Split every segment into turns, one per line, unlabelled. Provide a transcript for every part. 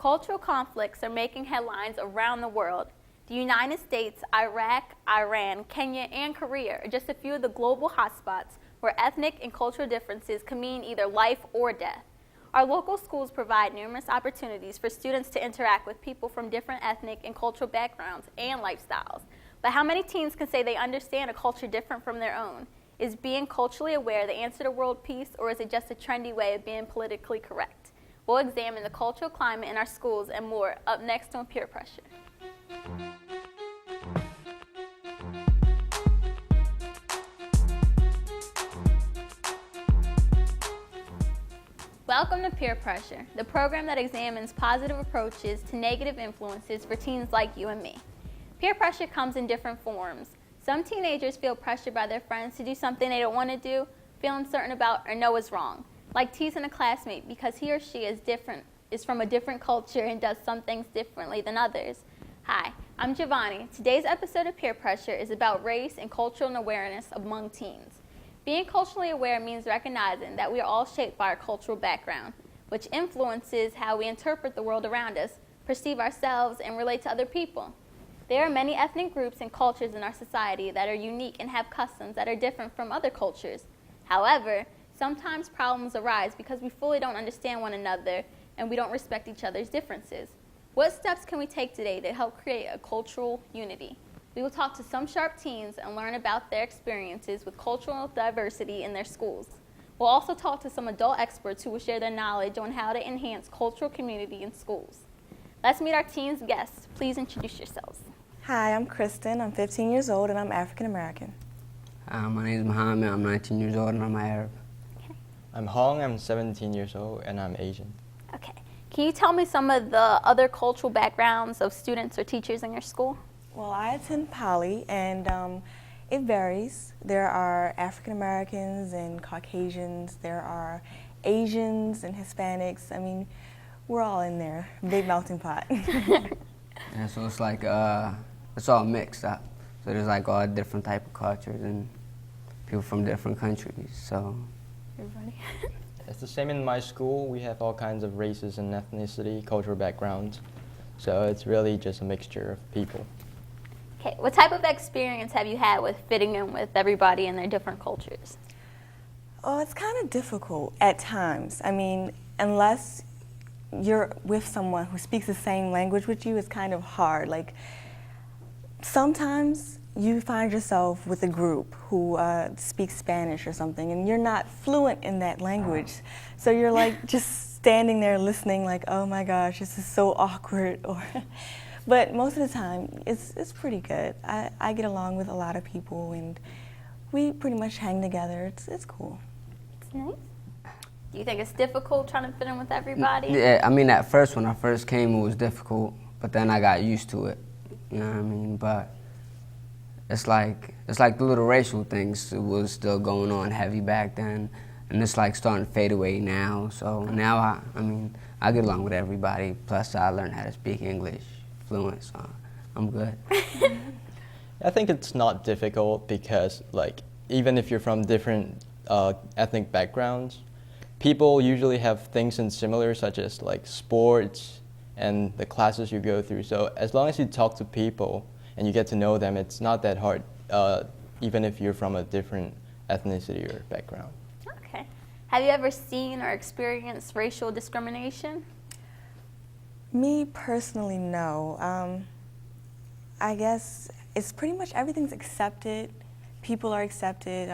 Cultural conflicts are making headlines around the world. The United States, Iraq, Iran, Kenya, and Korea are just a few of the global hotspots where ethnic and cultural differences can mean either life or death. Our local schools provide numerous opportunities for students to interact with people from different ethnic and cultural backgrounds and lifestyles. But how many teens can say they understand a culture different from their own? Is being culturally aware the answer to world peace, or is it just a trendy way of being politically correct? We'll examine the cultural climate in our schools and more up next on Peer Pressure. Welcome to Peer Pressure, the program that examines positive approaches to negative influences for teens like you and me. Peer pressure comes in different forms. Some teenagers feel pressured by their friends to do something they don't want to do, feel uncertain about, or know is wrong. Like teasing a classmate because he or she is from a different culture and does some things differently than others. Hi, I'm Giovanni. Today's episode of Peer Pressure is about race and cultural awareness among teens. Being culturally aware means recognizing that we are all shaped by our cultural background, which influences how we interpret the world around us, perceive ourselves, and relate to other people. There are many ethnic groups and cultures in our society that are unique and have customs that are different from other cultures. However, sometimes problems arise because we fully don't understand one another and we don't respect each other's differences. What steps can we take today to help create a cultural unity? We will talk to some sharp teens and learn about their experiences with cultural diversity in their schools. We'll also talk to some adult experts who will share their knowledge on how to enhance cultural community in schools. Let's meet our teens guests. Please introduce yourselves.
Hi, I'm Kristen. I'm 15 years old and I'm African American.
My name is Mohammed. I'm 19 years old and I'm Arab.
Okay.
I'm Hong. I'm 17 years old and I'm Asian.
Okay. Can you tell me some of the other cultural backgrounds of students or teachers in your school?
Well, I attend Poly and it varies. There are African Americans and Caucasians. There are Asians and Hispanics. I mean, we're all in there. Big melting pot.
And so it's like, it's all mixed up. So there's like all different type of cultures and people from different countries, so.
Everybody.
It's the same in my school. We have all kinds of races and ethnicity, cultural backgrounds. So it's really just a mixture of people.
Okay, what type of experience have you had with fitting in with everybody in their different cultures?
Oh, it's kind of difficult at times. I mean, unless you're with someone who speaks the same language with you, it's kind of hard. Like, sometimes you find yourself with a group who speaks Spanish or something, and you're not fluent in that language. So you're like just standing there listening like, oh my gosh, this is so awkward. But most of the time, it's pretty good. I get along with a lot of people, and we pretty much hang together. It's cool.
It's nice. Do you think it's difficult trying to fit in with everybody?
Yeah, I mean, at first, when I first came, it was difficult, but then I got used to it. You know what I mean? But it's like the little racial things was still going on heavy back then, and it's like starting to fade away now. So now, I get along with everybody. Plus, I learned how to speak English fluent, so I'm good.
I think it's not difficult because, like, even if you're from different ethnic backgrounds, people usually have things in similar, such as like sports and the classes you go through. So as long as you talk to people and you get to know them, it's not that hard, even if you're from a different ethnicity or background.
Okay. Have you ever seen or experienced racial discrimination?
Me personally, no. I guess it's pretty much everything's accepted. People are accepted.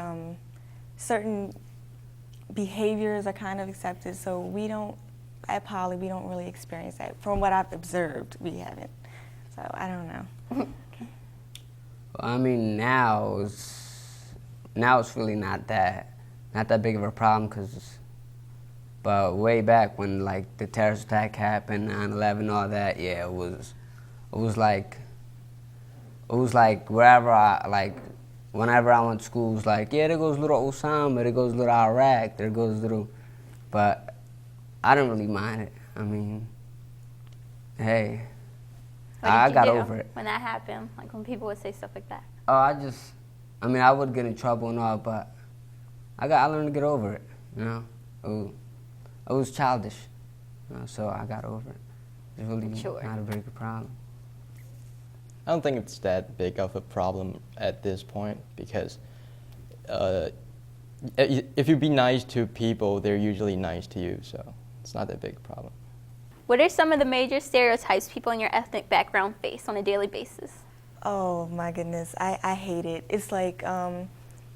Certain behaviors are kind of accepted, so we don't, at Poly, we don't really experience that. From what I've observed, we haven't. So I don't know.
Okay.
Well, I mean, now it's really not that big of a problem, but way back when like the terrorist attack happened, 9/11, all that, yeah, it was like whenever I went to school, it was like, yeah, there goes little Osama, there goes little Iraq, there goes little, but I didn't really mind it. I mean, hey, I got over it.
When that happened, like when people would say stuff like that?
Oh, I would get in trouble and all, but I learned to get over it, you know. It was childish, you know, so I got over it. It's really
Mature.
not a big problem.
I don't think it's that big of a problem at this point because if you be nice to people, they're usually nice to you, so it's not that big a problem.
What are some of the major stereotypes people in your ethnic background face on a daily basis?
Oh my goodness, I hate it. It's like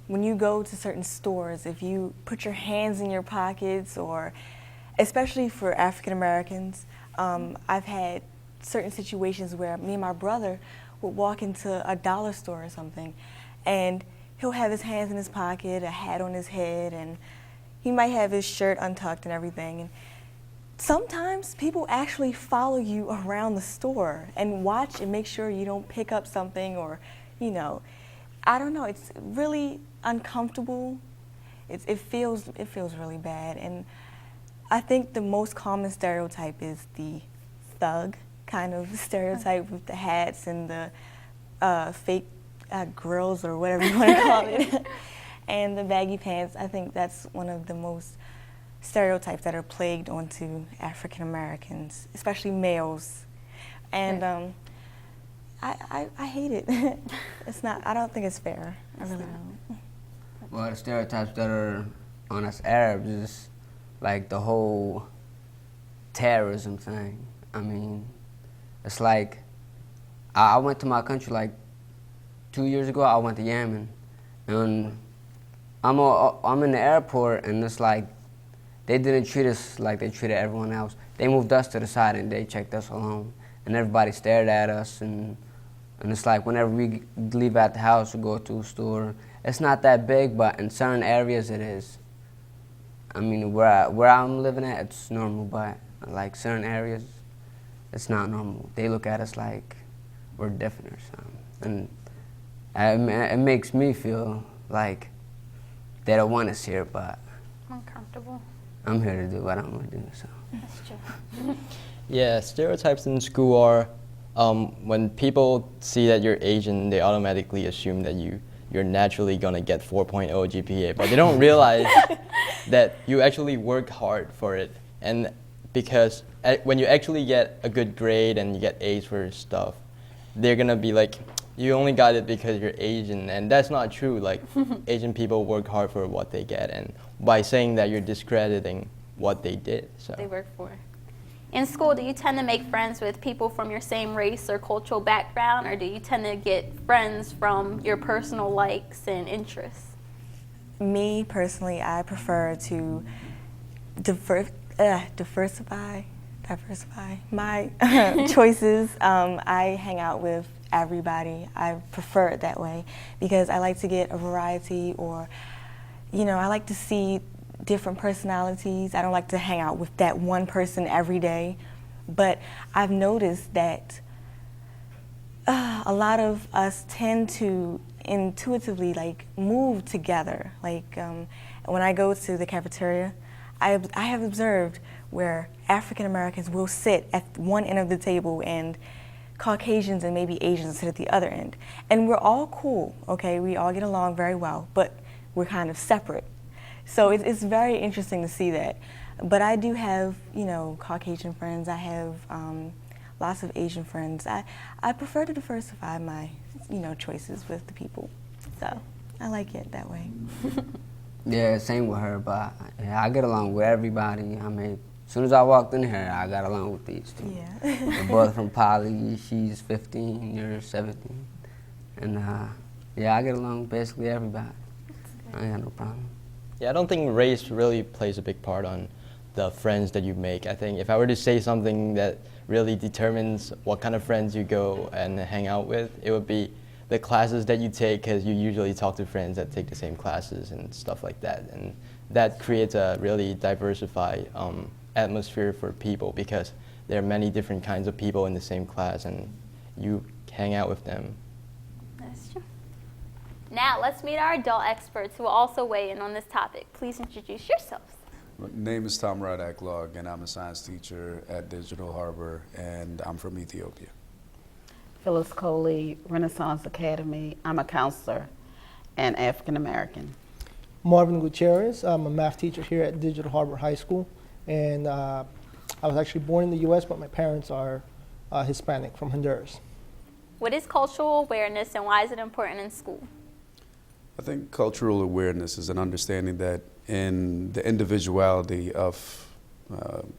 when you go to certain stores, if you put your hands in your pockets, or especially for African Americans, I've had certain situations where me and my brother would walk into a dollar store or something, and he'll have his hands in his pocket, a hat on his head, and he might have his shirt untucked and everything. And sometimes people actually follow you around the store and watch and make sure you don't pick up something, or, you know, I don't know, it's really uncomfortable. It feels really bad. And I think the most common stereotype is the thug kind of stereotype with the hats and the fake grills, or whatever you want to call it, and the baggy pants. I think that's one of the most stereotypes that are plagued onto African Americans, especially males. And I hate it. It's not, I don't think it's fair. I really don't.
Well, the stereotypes that are on us Arabs is like the whole terrorism thing. I mean, it's like, I went to my country like 2 years ago. I went to Yemen, and I'm in the airport, and it's like they didn't treat us like they treated everyone else. They moved us to the side and they checked us alone, and everybody stared at us. And it's like whenever we leave at the house or go to a store, it's not that big, but in certain areas it is. I mean, where I'm living at, it's normal, but like certain areas, it's not normal. They look at us like we're different or something. And it makes me feel like they don't want us here, but
Uncomfortable.
I'm here to do what I'm going to do, so.
That's true.
Yeah, stereotypes in school are when people see that you're Asian, they automatically assume that you're naturally going to get 4.0 GPA, but they don't realize that you actually work hard for it. And because when you actually get a good grade and you get A's for stuff, they're going to be like, you only got it because you're Asian, and that's not true. Like, Asian people work hard for what they get, and by saying that, you're discrediting what they did. So.
They work for. In school, do you tend to make friends with people from your same race or cultural background, or do you tend to get friends from your personal likes and interests?
Me, personally, I prefer to diversify my choices. I hang out with everybody. I prefer it that way because I like to get a variety, or, you know, I like to see different personalities. I don't like to hang out with that one person every day. But I've noticed that a lot of us tend to intuitively like move together. Like when I go to the cafeteria, I have observed where African Americans will sit at one end of the table and Caucasians and maybe Asians sit at the other end. And we're all cool, okay? We all get along very well, but we're kind of separate. So it's very interesting to see that. But I do have, you know, Caucasian friends. I have lots of Asian friends. I prefer to diversify my, you know, choices with the people. So I like it that way.
Yeah, same with her, but yeah, I get along with everybody. I mean, as soon as I walked in here, I got along with these two.
Yeah.
They're both from Poly. She's 15, you're 17. And yeah, I get along with basically everybody. I ain't got no problem.
Yeah, I don't think race really plays a big part on the friends that you make. I think if I were to say something that really determines what kind of friends you go and hang out with, it would be the classes that you take, because you usually talk to friends that take the same classes and stuff like that. And that creates a really diversified atmosphere for people, because there are many different kinds of people in the same class and you hang out with them.
That's true. Now, let's meet our adult experts who will also weigh in on this topic. Please introduce yourselves.
My name is Tom Radaklog, and I'm a science teacher at Digital Harbor, and I'm from Ethiopia.
Phyllis Coley, Renaissance Academy. I'm a counselor and African American.
Marvin Gutierrez. I'm a math teacher here at Digital Harbor High School, and I was actually born in the U.S., but my parents are Hispanic from Honduras.
What is cultural awareness and why is it important in school?
I think cultural awareness is an understanding that in the individuality of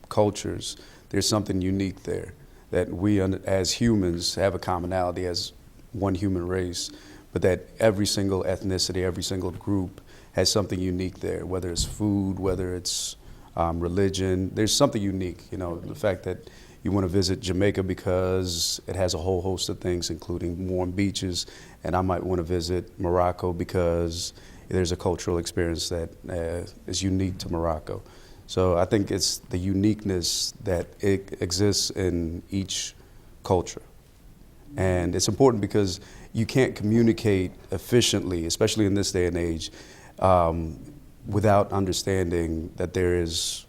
cultures, there's something unique there, that we as humans have a commonality as one human race, but that every single ethnicity, every single group has something unique there, whether it's food, whether it's religion. There's something unique, you know, the fact that you want to visit Jamaica because it has a whole host of things, including warm beaches, and I might want to visit Morocco because there's a cultural experience that is unique to Morocco. So I think it's the uniqueness that it exists in each culture. And it's important because you can't communicate efficiently, especially in this day and age, without understanding that there is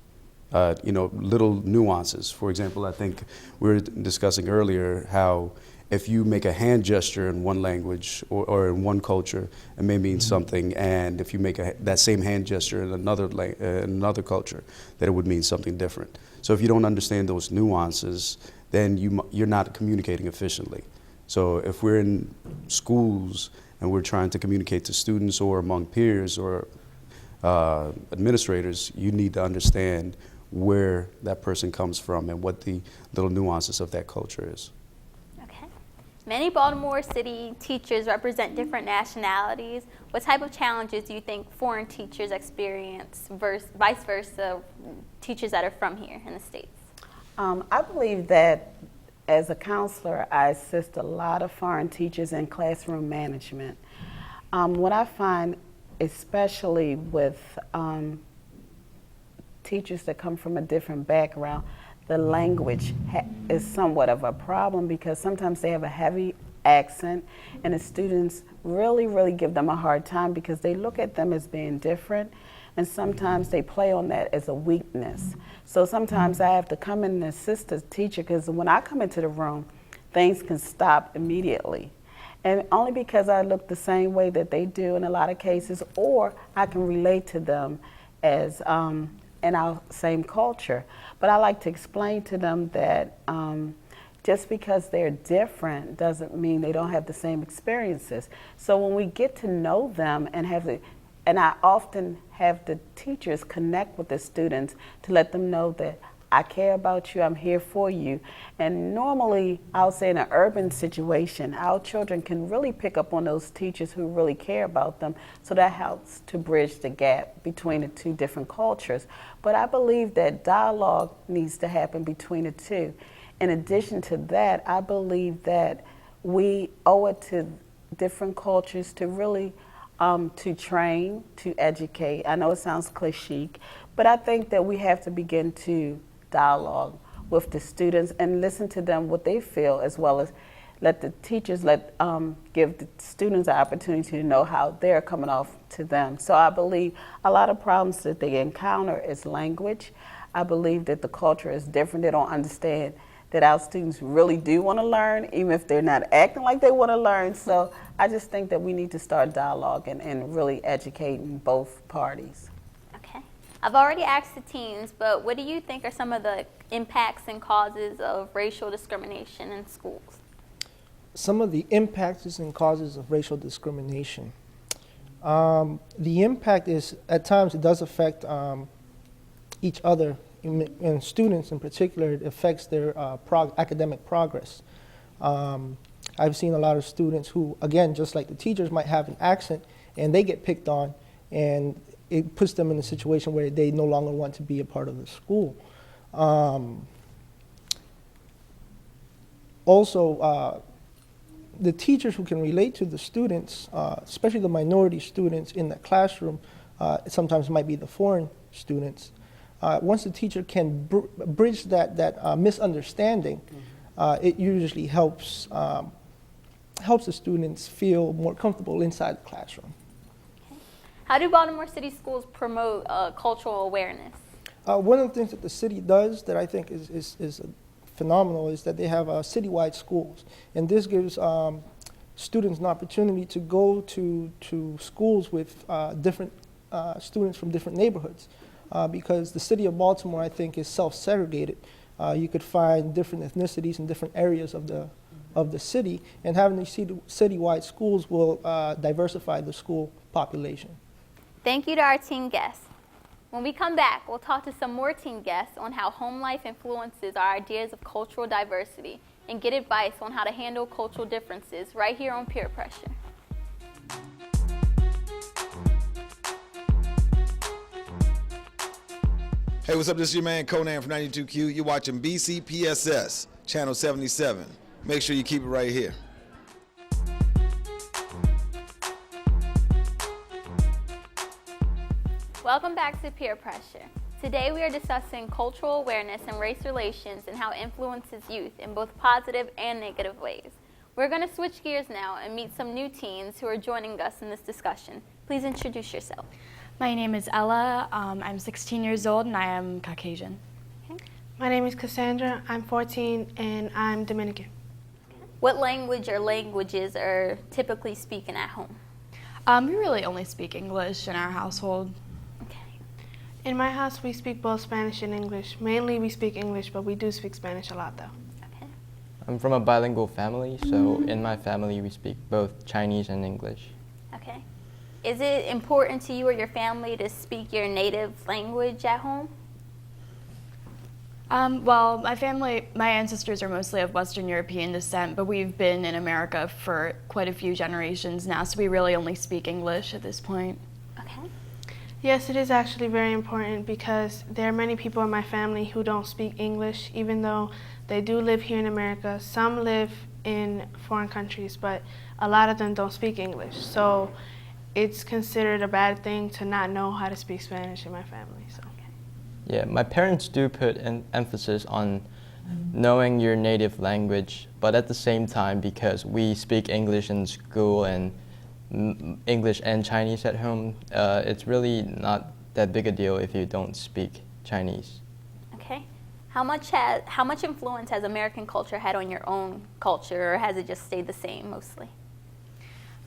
little nuances. For example, I think we were discussing earlier how if you make a hand gesture in one language or in one culture, it may mean something, and if you make that same hand gesture in another culture, that it would mean something different. So if you don't understand those nuances, then you're not communicating efficiently. So if we're in schools and we're trying to communicate to students or among peers or administrators, you need to understand where that person comes from and what the little nuances of that culture is.
Okay. Many Baltimore City teachers represent different nationalities. What type of challenges do you think foreign teachers experience vice versa teachers that are from here in the States?
I believe that as a counselor, I assist a lot of foreign teachers in classroom management. What I find, especially with teachers that come from a different background, the language is somewhat of a problem because sometimes they have a heavy accent and the students really give them a hard time because they look at them as being different, and sometimes they play on that as a weakness. So sometimes I have to come in and assist the teacher because when I come into the room, things can stop immediately. And only because I look the same way that they do in a lot of cases, or I can relate to them as in our same culture. But I like to explain to them that just because they're different doesn't mean they don't have the same experiences. So when we get to know them and I often have the teachers connect with the students to let them know that I care about you, I'm here for you. And normally, I'll say in an urban situation, our children can really pick up on those teachers who really care about them. So that helps to bridge the gap between the two different cultures. But I believe that dialogue needs to happen between the two. In addition to that, I believe that we owe it to different cultures to really to train, to educate. I know it sounds cliche, but I think that we have to begin to dialogue with the students and listen to them what they feel, as well as let the teachers give the students an opportunity to know how they're coming off to them. So I believe a lot of problems that they encounter is language. I believe that the culture is different. They don't understand that our students really do want to learn, even if they're not acting like they want to learn. So I just think that we need to start dialogue and really educating both parties.
Okay. I've already asked the teens, but what do you think are some of the impacts and causes of racial discrimination in schools?
Some of the impacts and causes of racial discrimination. The impact is, at times, it does affect each other. In students in particular, it affects their academic progress. I've seen a lot of students who, again, just like the teachers, might have an accent and they get picked on, and it puts them in a situation where they no longer want to be a part of the school. Also, the teachers who can relate to the students, especially the minority students in the classroom, sometimes might be the foreign students. Once the teacher can bridge that misunderstanding, it usually helps the students feel more comfortable inside the classroom.
Okay. How do Baltimore City schools promote cultural awareness?
One of the things that the city does that I think is phenomenal is that they have citywide schools, and this gives students an opportunity to go to schools with different students from different neighborhoods. Because the city of Baltimore, I think, is self-segregated. You could find different ethnicities in different areas of the city, and having these citywide schools will diversify the school population.
Thank you to our teen guests. When we come back, we'll talk to some more teen guests on how home life influences our ideas of cultural diversity and get advice on how to handle cultural differences right here on Peer Pressure.
Hey, what's up? This is your man Conan from 92Q. You're watching BCPSS, Channel 77. Make sure you keep it right here.
Welcome back to Peer Pressure. Today we are discussing cultural awareness and race relations and how it influences youth in both positive and negative ways. We're going to switch gears now and meet some new teens who are joining us in this discussion. Please introduce yourself.
My name is Ella. I'm 16 years old and I am Caucasian.
Okay.
My name is Cassandra. I'm 14 and I'm Dominican.
What language or languages are typically spoken at home?
We really only speak English in our household.
Okay.
In my house, we speak both Spanish and English. Mainly we speak English, but we do speak Spanish a lot though.
Okay.
I'm from a bilingual family, so in my family we speak both Chinese and English.
Okay. Is it important to you or your family to speak your native language at home?
Well, my ancestors are mostly of Western European descent, but we've been in America for quite a few generations now, so we really only speak English at this point.
Okay.
Yes, it is actually very important because there are many people in my family who don't speak English, even though they do live here in America. Some live in foreign countries, but a lot of them don't speak English. So it's considered a bad thing to not know how to speak Spanish in my family. So.
Yeah, my parents do put an emphasis on knowing your native language, but at the same time, because we speak English in school and English and Chinese at home, it's really not that big a deal if you don't speak Chinese.
Okay. How much influence has American culture had on your own culture, or has it just stayed the same mostly?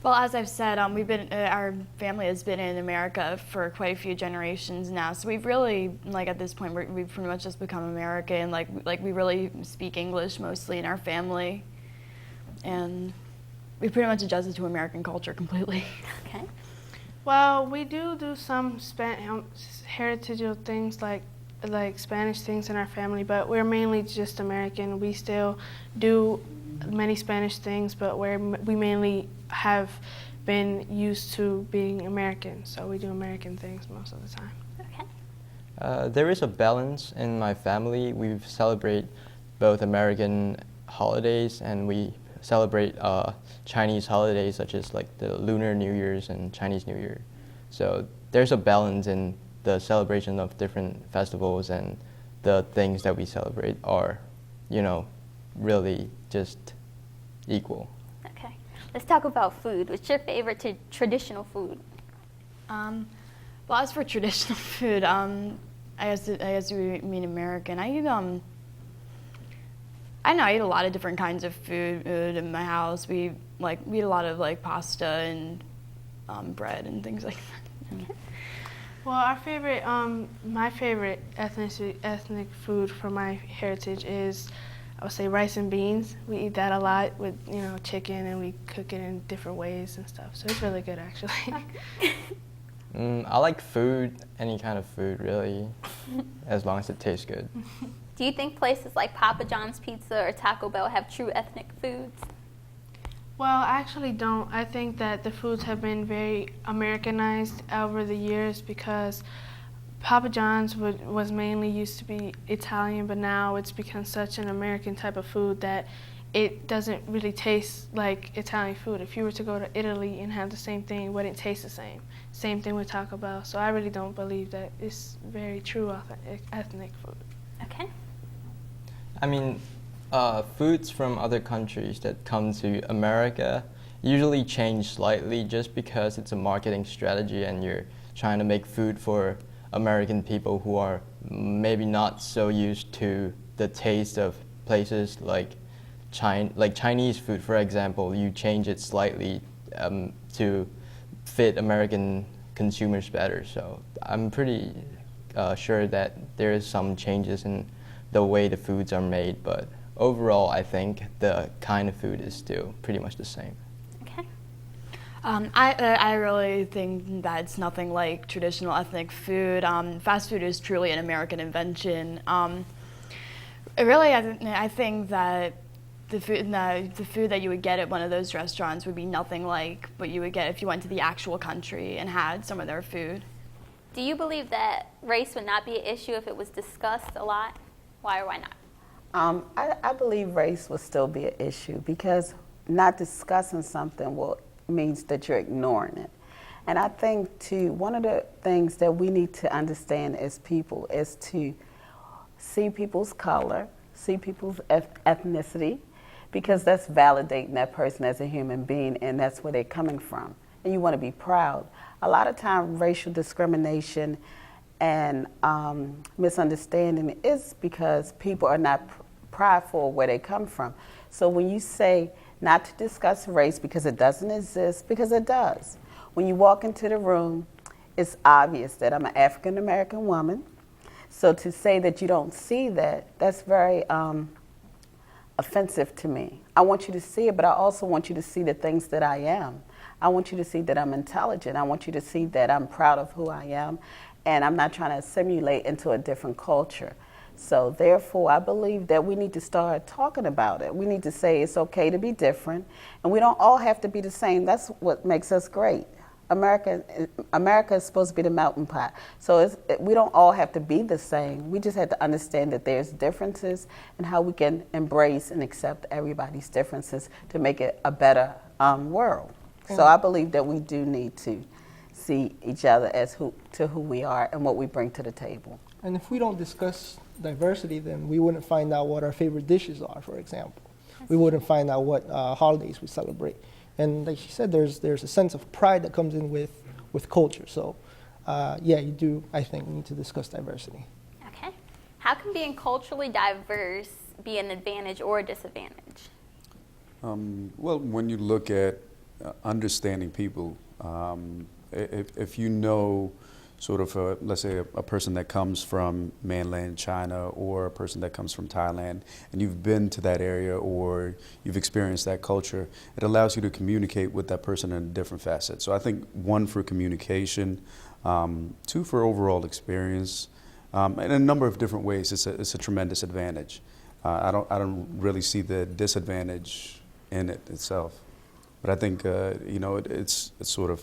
Well, as I've said, our family has been in America for quite a few generations now, so we've really, at this point, we've pretty much just become American. We really speak English mostly in our family, and we pretty much adjusted to American culture completely.
Okay.
Well, we do some heritageal things like Spanish things in our family, but we're mainly just American. We still do many Spanish things, but we mainly have been used to being American, so we do American things most of the time.
Okay.
There is a balance in my family. We celebrate both American holidays and we celebrate Chinese holidays such as the Lunar New Year's and Chinese New Year. So there's a balance in the celebration of different festivals, and the things that we celebrate are, really just equal.
Okay. Let's talk about food. What's your favorite traditional food?
Well, as for traditional food, I guess you mean American. I eat a lot of different kinds of food in my house. We eat a lot of pasta and bread and things like that.
Okay.
Well, my favorite ethnic food from my heritage is, I would say, rice and beans. We eat that a lot with, chicken, and we cook it in different ways and stuff. So it's really good, actually.
I like food, any kind of food, really, as long as it tastes good.
Do you think places like Papa John's Pizza or Taco Bell have true ethnic foods?
Well, I actually don't. I think that the foods have been very Americanized over the years because Papa John's was mainly used to be Italian, but now it's become such an American type of food that it doesn't really taste like Italian food. If you were to go to Italy and have the same thing, it wouldn't taste the same. Same thing with Taco Bell. So I really don't believe that it's very true ethnic food.
Okay.
I mean, foods from other countries that come to America usually change slightly just because it's a marketing strategy and you're trying to make food for American people who are maybe not so used to the taste of places like Chinese food, for example. You change it slightly to fit American consumers better. So I'm pretty sure that there is some changes in the way the foods are made, but overall, I think the kind of food is still pretty much the same.
Okay.
I really think that it's nothing like traditional ethnic food. Fast food is truly an American invention. I think that the food that you would get at one of those restaurants would be nothing like what you would get if you went to the actual country and had some of their food.
Do you believe that race would not be an issue if it was discussed a lot? Why or why not?
I believe race will still be an issue because not discussing something means that you're ignoring it. And I think too, one of the things that we need to understand as people is to see people's color, see people's ethnicity, because that's validating that person as a human being, and that's where they're coming from. And you want to be proud. A lot of time, racial discrimination and misunderstanding is because people are not prideful where they come from. So when you say not to discuss race because it doesn't exist, because it does. When you walk into the room, it's obvious that I'm an African American woman. So to say that you don't see that, that's very offensive to me. I want you to see it, but I also want you to see the things that I am. I want you to see that I'm intelligent. I want you to see that I'm proud of who I am, and I'm not trying to assimilate into a different culture. So therefore, I believe that we need to start talking about it. We need to say it's okay to be different, and we don't all have to be the same. That's what makes us great. America is supposed to be the melting pot. So we don't all have to be the same. We just have to understand that there's differences and how we can embrace and accept everybody's differences to make it a better world. So I believe that we do need to see each other as who we are and what we bring to the table.
And if we don't discuss diversity, then we wouldn't find out what our favorite dishes are, for example. We wouldn't find out what holidays we celebrate. And like she said, there's a sense of pride that comes in with culture. So yeah, you do, I think, need to discuss diversity.
Okay. How can being culturally diverse be an advantage or a disadvantage?
Well, when you look at understanding people, if you know sort of, let's say, a person that comes from mainland China or a person that comes from Thailand, and you've been to that area or you've experienced that culture, it allows you to communicate with that person in different facets. So I think one, for communication, two, for overall experience, in a number of different ways, it's a tremendous advantage. I don't really see the disadvantage in it itself. But I think, it's sort of,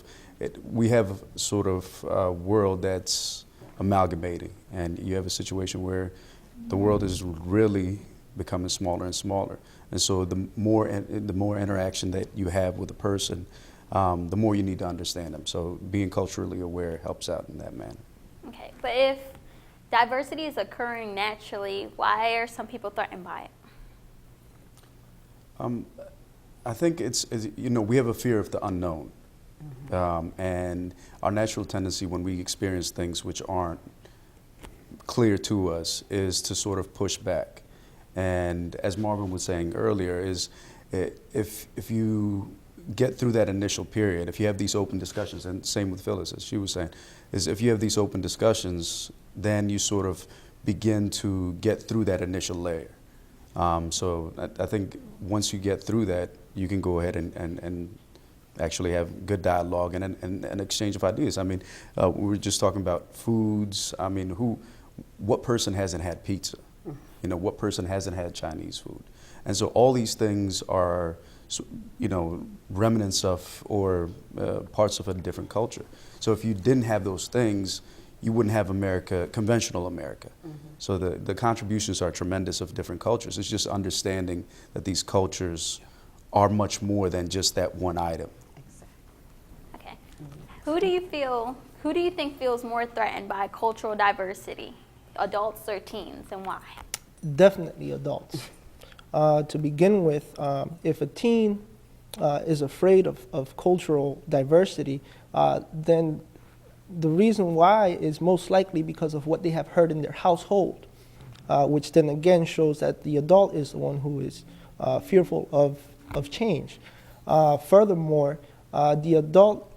we have sort of a world that's amalgamating, and you have a situation where the world is really becoming smaller and smaller. And so the more interaction that you have with a person, the more you need to understand them. So being culturally aware helps out in that manner.
Okay, but if diversity is occurring naturally, why are some people threatened by it?
I think it's we have a fear of the unknown. And our natural tendency when we experience things which aren't clear to us is to sort of push back. And as Marvin was saying earlier, is if you get through that initial period, if you have these open discussions, and same with Phyllis, as she was saying, is if you have these open discussions, then you sort of begin to get through that initial layer. So I think once you get through that, you can go ahead and actually have good dialogue and an exchange of ideas. I mean, we were just talking about foods. I mean, what person hasn't had pizza? What person hasn't had Chinese food? And so all these things are, remnants of or parts of a different culture. So if you didn't have those things, you wouldn't have America, conventional America. So the contributions are tremendous of different cultures. It's just understanding that these cultures are much more than just that one item.
Okay. Who do you think feels more threatened by cultural diversity, adults or teens, and why?
Definitely adults. To begin with, if a teen is afraid of cultural diversity, then the reason why is most likely because of what they have heard in their household, which then again shows that the adult is the one who is fearful of change. Furthermore, the adult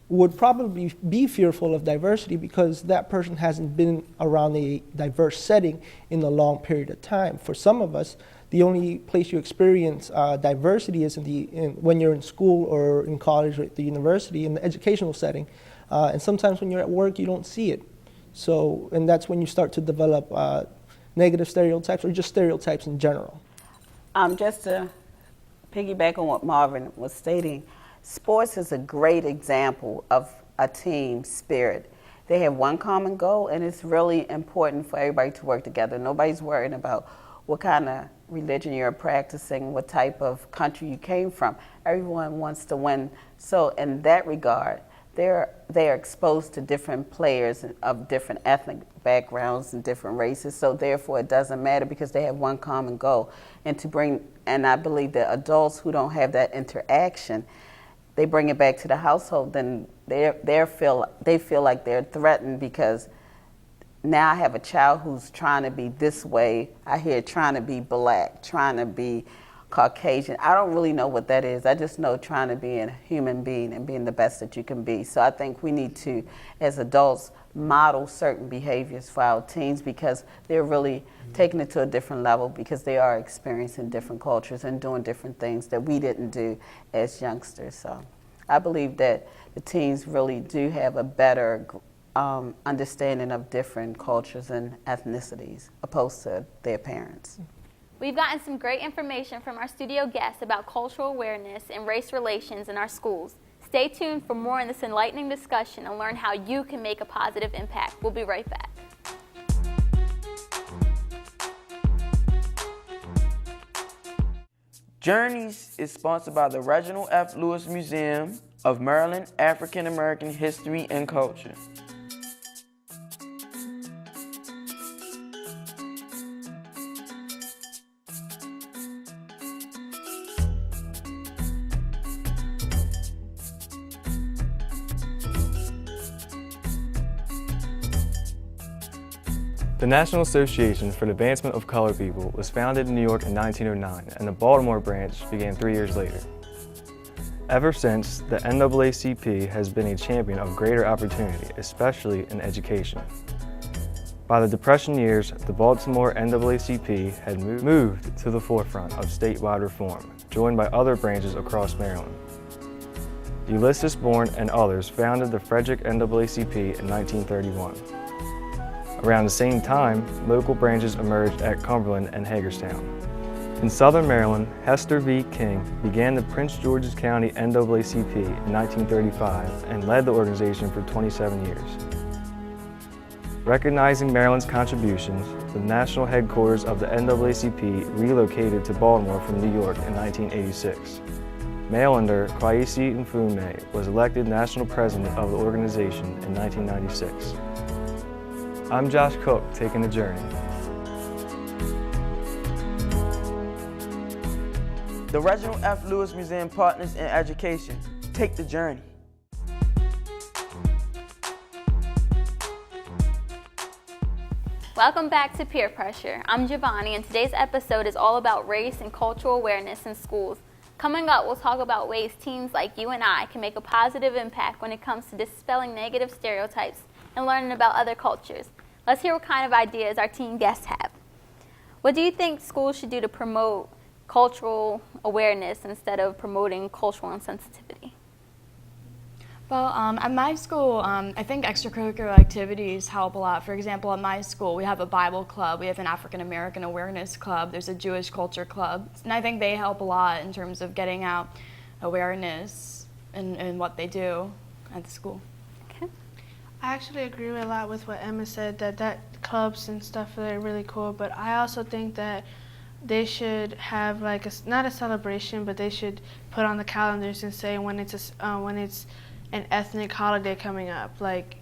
would probably be fearful of diversity because that person hasn't been around a diverse setting in a long period of time. For some of us, the only place you experience diversity is when you're in school or in college or at the university, in the educational setting. And sometimes when you're at work, you don't see it. So, and that's when you start to develop negative stereotypes or just stereotypes in general.
Just to piggyback on what Marvin was stating, sports is a great example of a team spirit. They have one common goal, and it's really important for everybody to work together. Nobody's worrying about what kind of religion you're practicing, what type of country you came from. Everyone wants to win. So in that regard, they're exposed to different players of different ethnic backgrounds and different races. So therefore, it doesn't matter because they have one common goal. And I believe that adults who don't have that interaction, they bring it back to the household, then they feel like they're threatened because now I have a child who's trying to be this way. I hear trying to be black, trying to be Caucasian. I don't really know what that is. I just know trying to be a human being and being the best that you can be. So I think we need to, as adults, model certain behaviors for our teens because they're really taking it to a different level because they are experiencing different cultures and doing different things that we didn't do as youngsters. So I believe that the teens really do have a better understanding of different cultures and ethnicities opposed to their parents.
We've gotten some great information from our studio guests about cultural awareness and race relations in our schools. Stay tuned for more in this enlightening discussion and learn how you can make a positive impact. We'll be right back.
Journeys is sponsored by the Reginald F. Lewis Museum of Maryland African American History and Culture.
The National Association for the Advancement of Colored People was founded in New York in 1909, and the Baltimore branch began 3 years later. Ever since, the NAACP has been a champion of greater opportunity, especially in education. By the Depression years, the Baltimore NAACP had moved to the forefront of statewide reform, joined by other branches across Maryland. Ulysses Bourne and others founded the Frederick NAACP in 1931. Around the same time, local branches emerged at Cumberland and Hagerstown. In Southern Maryland, Hester V. King began the Prince George's County NAACP in 1935 and led the organization for 27 years. Recognizing Maryland's contributions, the national headquarters of the NAACP relocated to Baltimore from New York in 1986. Maylander Kwesi Mfume was elected national president of the organization in 1996. I'm Josh Cook, taking the journey.
The Reginald F. Lewis Museum Partners in Education. Take the journey.
Welcome back to Peer Pressure. I'm Giovanni, and today's episode is all about race and cultural awareness in schools. Coming up, we'll talk about ways teens like you and I can make a positive impact when it comes to dispelling negative stereotypes and learning about other cultures. Let's hear what kind of ideas our teen guests have. What do you think schools should do to promote cultural awareness instead of promoting cultural insensitivity?
Well, at my school, I think extracurricular activities help a lot. For example, at my school, we have a Bible club, we have an African American awareness club, there's a Jewish culture club, and I think they help a lot in terms of getting out awareness in what they do at the school.
I actually agree a lot with what Emma said, that clubs and stuff are really cool, but I also think that they should have like not a celebration, but they should put on the calendars and say when it's an ethnic holiday coming up, like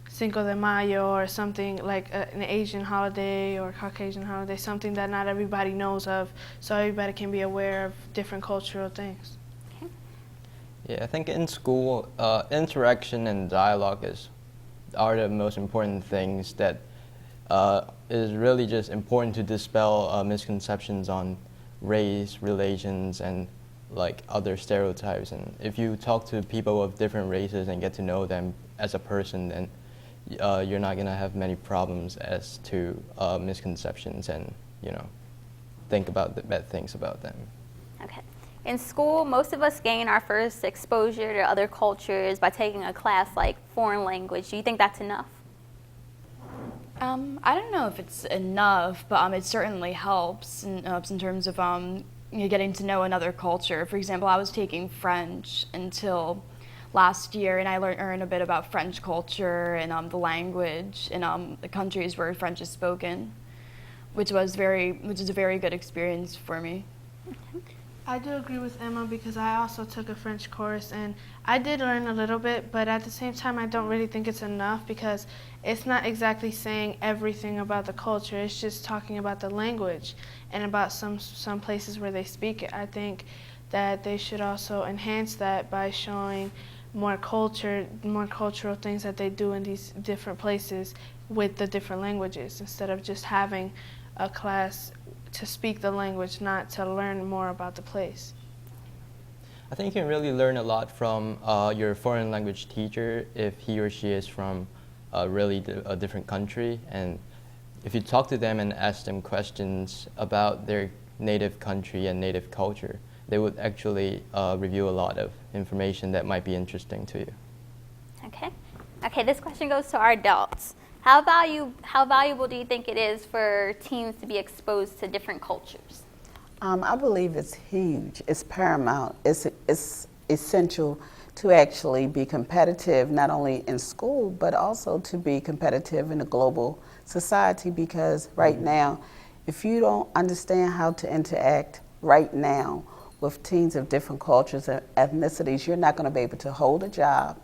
Cinco de Mayo or something like an Asian holiday or Caucasian holiday, something that not everybody knows of, so everybody can be aware of different cultural things.
Yeah, I think in school, interaction and dialogue are the most important things that is really just important to dispel misconceptions on race, relations, and like other stereotypes. And if you talk to people of different races and get to know them as a person, then you're not gonna have many problems as to misconceptions and, you know, think about the bad things about them.
Okay. In school, most of us gain our first exposure to other cultures by taking a class like foreign language. Do you think that's enough?
I don't know if it's enough, but it certainly helps in terms of you know, getting to know another culture. For example, I was taking French until last year, and I learned a bit about French culture and the language in the countries where French is spoken, which is a very good experience for me.
I do agree with Emma because I also took a French course and I did learn a little bit, but at the same time I don't really think it's enough because it's not exactly saying everything about the culture. It's just talking about the language and about some places where they speak it. I think that they should also enhance that by showing more cultural things that they do in these different places with the different languages instead of just having a class to speak the language, not to learn more about the place.
I think you can really learn a lot from your foreign language teacher if he or she is from a different country. And if you talk to them and ask them questions about their native country and native culture, they would actually reveal a lot of information that might be interesting to you.
Okay. Okay, this question goes to our adults. How valuable do you think it is for teens to be exposed to different cultures?
I believe it's huge. It's paramount. It's essential to actually be competitive, not only in school, but also to be competitive in a global society, because right now, if you don't understand how to interact right now with teens of different cultures and ethnicities, you're not going to be able to hold a job.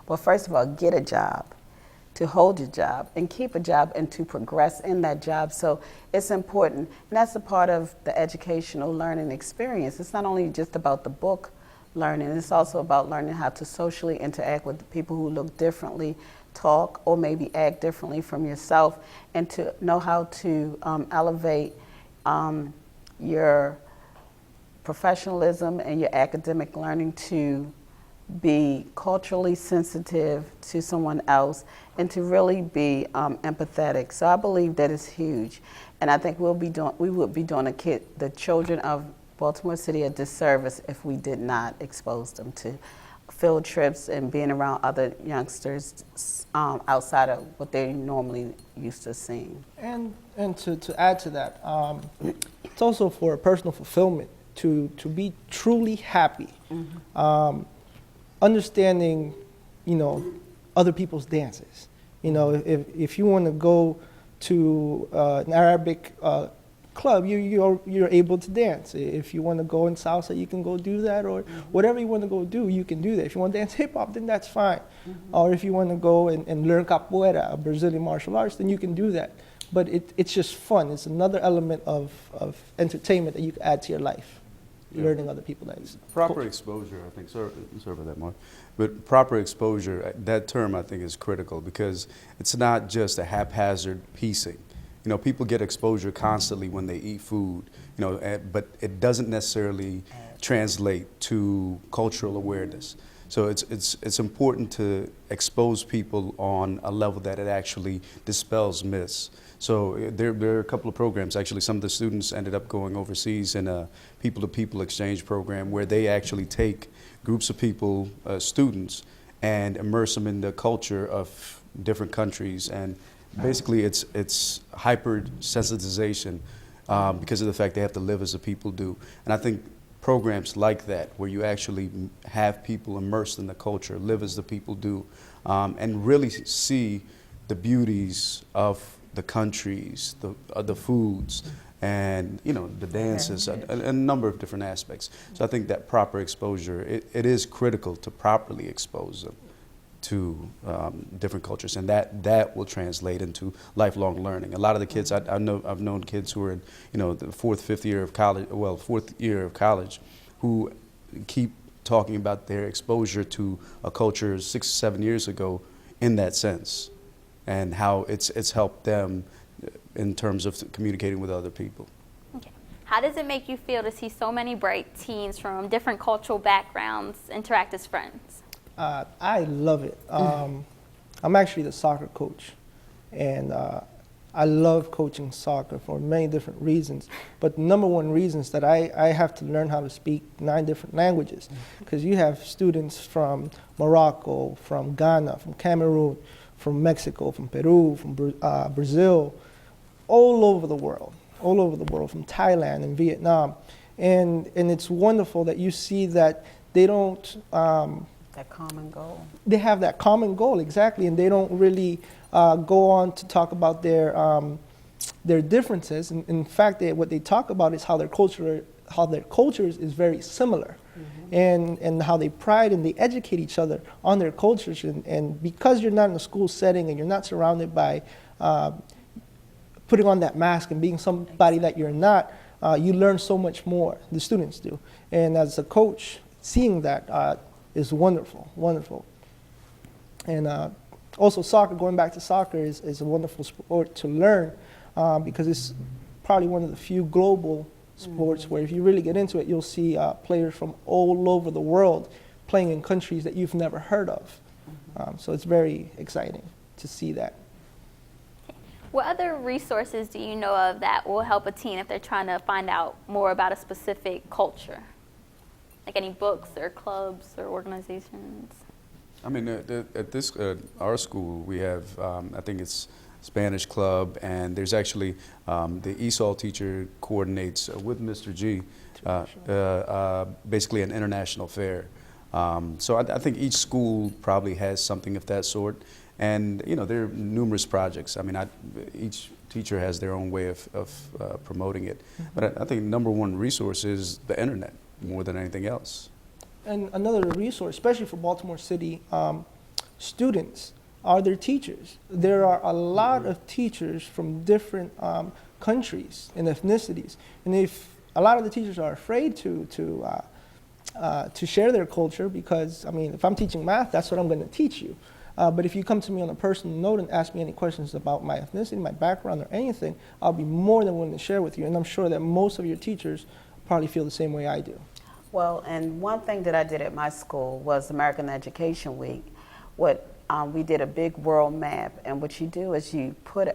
Well, first of all, get a job, to hold your job and keep a job and to progress in that job. So it's important, and that's a part of the educational learning experience. It's not only just about the book learning, it's also about learning how to socially interact with people who look differently, talk or maybe act differently from yourself, and to know how to elevate your professionalism and your academic learning to be culturally sensitive to someone else and to really be empathetic. So I believe that is huge, and I think we would be doing the children of Baltimore City a disservice if we did not expose them to field trips and being around other youngsters outside of what they're normally used to seeing.
And to add to that, it's also for personal fulfillment to be truly happy. Mm-hmm. Understanding, you know, other people's dances. You know, if you want to go to an Arabic club, you're able to dance. If you want to go in salsa, you can go do that, or whatever you want to go do, you can do that. If you want to dance hip hop, then that's fine. Mm-hmm. Or if you want to go and learn capoeira, a Brazilian martial arts, then you can do that. But it's just fun. It's another element of entertainment that you can add to your life. Yeah. Learning other people. That's
proper exposure, I think. Sorry about that, Mark. But proper exposure, that term I think is critical because it's not just a haphazard piecing. You know, people get exposure constantly when they eat food, you know, but it doesn't necessarily translate to cultural awareness. So it's important to expose people on a level that it actually dispels myths. So there are a couple of programs. Actually, some of the students ended up going overseas in a people-to-people exchange program where they actually take groups of people, students, and immerse them in the culture of different countries. And basically, it's hyper-sensitization because of the fact they have to live as the people do. And I think programs like that, where you actually have people immersed in the culture, live as the people do, and really see the beauties of the countries, the foods, and you know the dances, a number of different aspects. So I think that proper exposure, it is critical to properly expose them to different cultures, and that will translate into lifelong learning. A lot of the kids I've known kids who are in the fourth year of college, who keep talking about their exposure to a culture 6 or 7 years ago in that sense, and how it's helped them in terms of communicating with other people.
Okay. How does it make you feel to see so many bright teens from different cultural backgrounds interact as friends?
I love it. I'm actually the soccer coach, and I love coaching soccer for many different reasons. But the number one reason is that I have to learn how to speak 9 different languages, because you have students from Morocco, from Ghana, from Cameroon, from Mexico, from Peru, from Brazil, all over the world, from Thailand and Vietnam. And it's wonderful that you see that they don't,
That common goal.
they have that common goal, exactly, and they don't really go on to talk about their differences. In fact, what they talk about is how their cultures is very similar, and how they pride and they educate each other on their cultures. And because you're not in a school setting and you're not surrounded by putting on that mask and being somebody that you're not, you learn so much more. The students do, and as a coach, seeing that is wonderful, wonderful. And also soccer, going back to soccer, is a wonderful sport to learn because it's probably one of the few global sports where if you really get into it, you'll see players from all over the world playing in countries that you've never heard of. So it's very exciting to see that.
What other resources do you know of that will help a teen if they're trying to find out more about a specific culture? Like any books or clubs or organizations?
I mean, at this our school, we have I think it's Spanish Club, and there's actually the ESOL teacher coordinates with Mr. G, basically an international fair. So I think each school probably has something of that sort, and you know there are numerous projects. I mean, each teacher has their own way of promoting it, but I think number one resource is the internet more than anything else.
And another resource, especially for Baltimore City students, are their teachers. There are a lot of teachers from different countries and ethnicities, and if a lot of the teachers are afraid to share their culture, because I mean, if I'm teaching math, that's what I'm going to teach you. But if you come to me on a personal note and ask me any questions about my ethnicity, my background, or anything, I'll be more than willing to share with you. And I'm sure that most of your teachers probably feel the same way I do.
Well, and one thing that I did at my school was American Education Week. We did a big world map, and what you do is you put,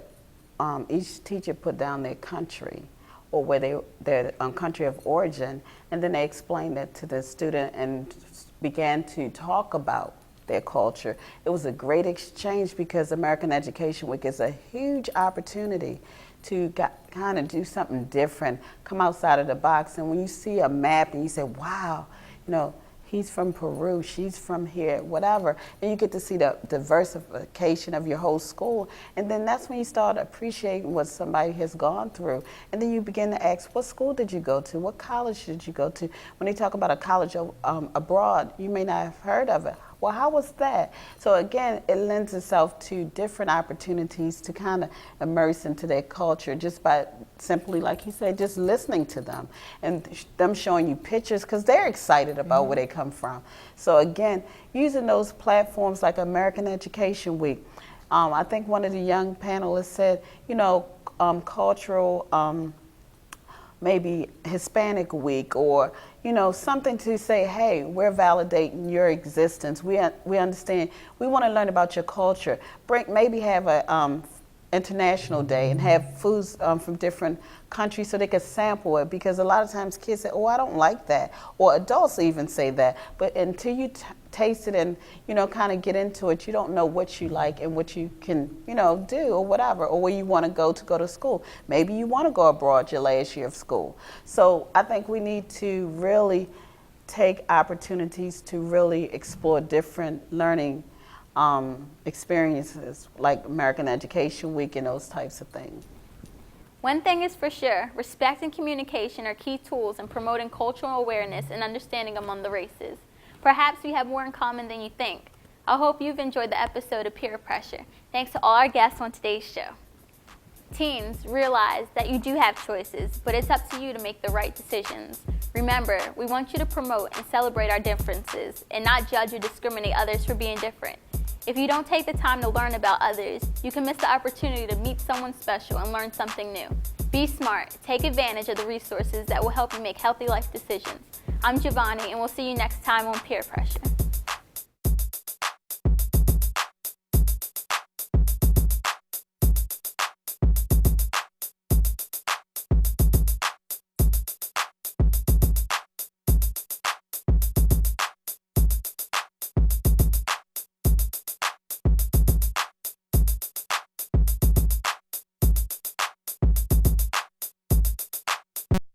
each teacher put down their country or where their country of origin, and then they explained it to the student and began to talk about their culture. It was a great exchange because American Education Week is a huge opportunity to kind of do something different, come outside of the box. And when you see a map and you say, wow, you know, he's from Peru, she's from here, whatever, and you get to see the diversification of your whole school, and then that's when you start appreciating what somebody has gone through. And then you begin to ask, what school did you go to? What college did you go to? When they talk about a college abroad, you may not have heard of it. Well, how was that? So again, it lends itself to different opportunities to kind of immerse into their culture just by simply, like you said, just listening to them and them showing you pictures because they're excited about where they come from. So again, using those platforms like American Education Week. I think one of the young panelists said, you know, cultural, maybe Hispanic Week, or you know, something to say, hey, we're validating your existence. We understand. We want to learn about your culture. Maybe have a international day and have foods from different countries so they can sample it, because a lot of times kids say, oh, I don't like that, or adults even say that. But until you taste it and, you know, kind of get into it, you don't know what you like and what you can, you know, do or whatever, or where you want to go to school. Maybe you want to go abroad your last year of school. So I think we need to really take opportunities to really explore different learning experiences like American Education Week and those types of things.
One thing is for sure, respect and communication are key tools in promoting cultural awareness and understanding among the races. Perhaps we have more in common than you think. I hope you've enjoyed the episode of Peer Pressure. Thanks to all our guests on today's show. Teens, realize that you do have choices, but it's up to you to make the right decisions. Remember, we want you to promote and celebrate our differences and not judge or discriminate others for being different. If you don't take the time to learn about others, you can miss the opportunity to meet someone special and learn something new. Be smart. Take advantage of the resources that will help you make healthy life decisions. I'm Giovanni, and we'll see you next time on Peer Pressure.